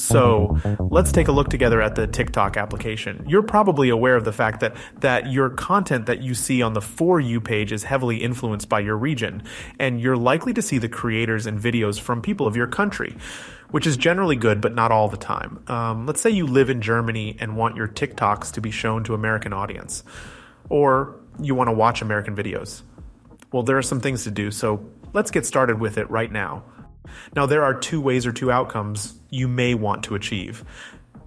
So let's take a look together at the TikTok application. You're probably aware of the fact that your content that you see on the For You page is heavily influenced by your region, and you're likely to see the creators and videos from people of your country, which is generally good, but not all the time. Let's say you live in Germany and want your TikToks to be shown to American audience, or you want to watch American videos. Well, there are some things to do, so let's get started with it right now. Now, there are two ways or two outcomes you may want to achieve.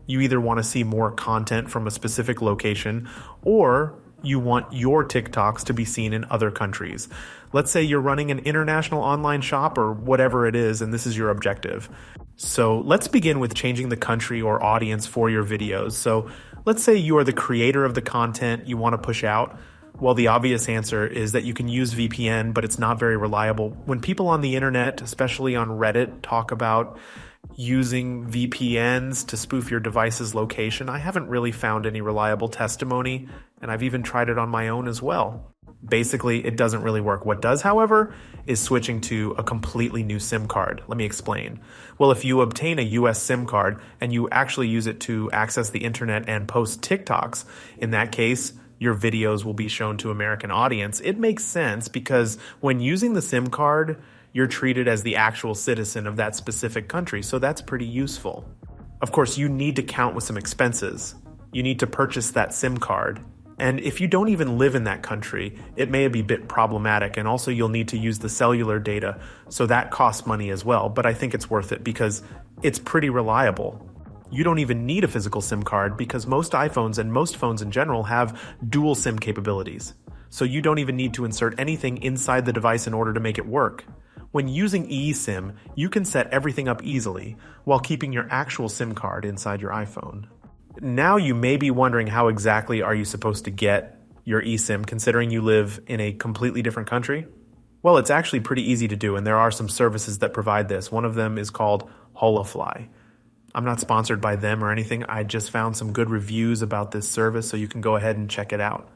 You either want to see more content from a specific location, or you want your TikToks to be seen in other countries. Let's say you're running an international online shop or whatever it is, and this is your objective. So let's begin with changing the country or audience for your videos. So let's say you are the creator of the content you want to push out. Well, the obvious answer is that you can use VPN, but it's not very reliable. When people on the internet, especially on Reddit, talk about using VPNs to spoof your device's location, I haven't really found any reliable testimony, and I've even tried it on my own as well. Basically, it doesn't really work. What does, however, is switching to a completely new SIM card. Let me explain. Well, if you obtain a US SIM card and you actually use it to access the internet and post TikToks, in that case, your videos will be shown to American audience. It makes sense because when using the SIM card, you're treated as the actual citizen of that specific country, so that's pretty useful. Of course, you need to count with some expenses. You need to purchase that SIM card. And if you don't even live in that country, it may be a bit problematic, and also you'll need to use the cellular data, so that costs money as well, but I think it's worth it because it's pretty reliable. You don't even need a physical SIM card because most iPhones and most phones in general have dual SIM capabilities. So you don't even need to insert anything inside the device in order to make it work. When using eSIM, you can set everything up easily while keeping your actual SIM card inside your iPhone. Now you may be wondering how exactly are you supposed to get your eSIM considering you live in a completely different country? Well, it's actually pretty easy to do, and there are some services that provide this. One of them is called Holofly. I'm not sponsored by them or anything. I just found some good reviews about this service, so you can go ahead and check it out.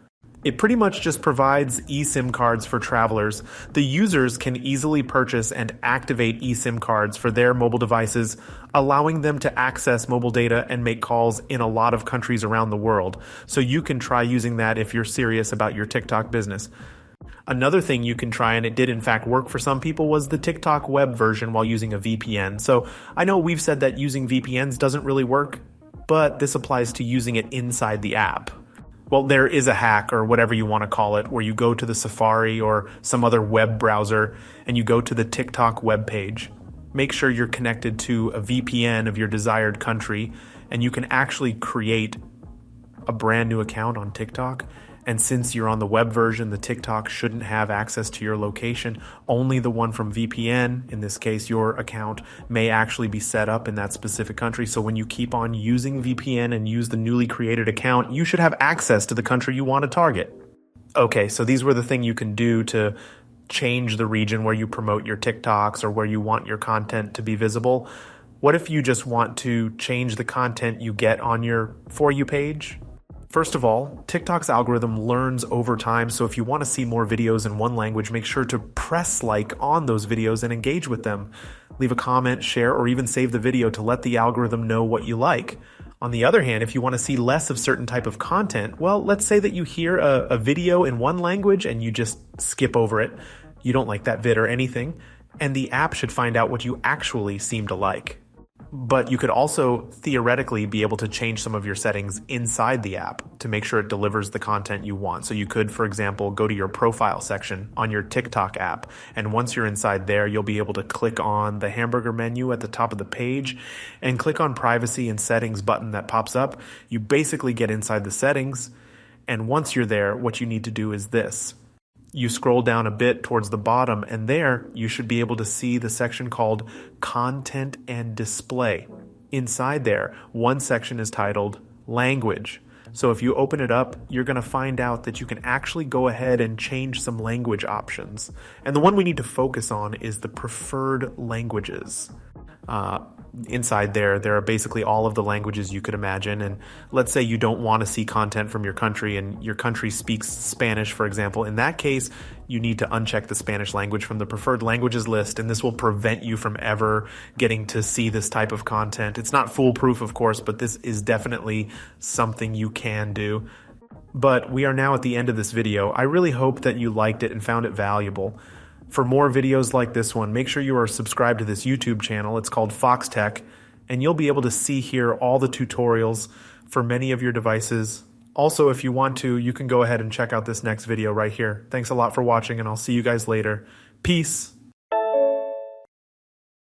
It pretty much just provides eSIM cards for travelers. The users can easily purchase and activate eSIM cards for their mobile devices, allowing them to access mobile data and make calls in a lot of countries around the world. So you can try using that if you're serious about your TikTok business. Another thing you can try, and it did in fact work for some people, was the TikTok web version while using a VPN. So I know we've said that using VPNs doesn't really work, but this applies to using it inside the app. Well, there is a hack, or whatever you want to call it, where you go to the Safari or some other web browser and you go to the TikTok web page. Make sure you're connected to a VPN of your desired country, and you can actually create a brand new account on TikTok. And since you're on the web version, the TikTok shouldn't have access to your location. Only the one from VPN, in this case your account, may actually be set up in that specific country. So when you keep on using VPN and use the newly created account, you should have access to the country you want to target. Okay, so these were the things you can do to change the region where you promote your TikToks or where you want your content to be visible. What if you just want to change the content you get on your For You page? First of all, TikTok's algorithm learns over time, so if you want to see more videos in one language, make sure to press like on those videos and engage with them. Leave a comment, share, or even save the video to let the algorithm know what you like. On the other hand, if you want to see less of certain type of content, well, let's say that you hear a video in one language and you just skip over it. You don't like that vid or anything, and the app should find out what you actually seem to like. But you could also theoretically be able to change some of your settings inside the app to make sure it delivers the content you want. So you could, for example, go to your profile section on your TikTok app. And once you're inside there, you'll be able to click on the hamburger menu at the top of the page and click on privacy and settings button that pops up. You basically get inside the settings. And once you're there, what you need to do is this. You scroll down a bit towards the bottom, and there you should be able to see the section called Content and Display. Inside there, one section is titled Language. So if you open it up, you're going to find out that you can actually go ahead and change some language options. And the one we need to focus on is the preferred languages. inside there are basically all of the languages you could imagine. And let's say you don't want to see content from your country and your country speaks Spanish, for example. In that case, you need to uncheck the Spanish language from the preferred languages list, and this will prevent you from ever getting to see this type of content. It's not foolproof, of course, but this is definitely something you can do. But we are now at the end of this video. I really hope that you liked it and found it valuable. For more videos like this one, make sure you are subscribed to this YouTube channel. It's called Foxtecc, and you'll be able to see here all the tutorials for many of your devices. Also, if you want to, you can go ahead and check out this next video right here. Thanks a lot for watching, and I'll see you guys later. Peace.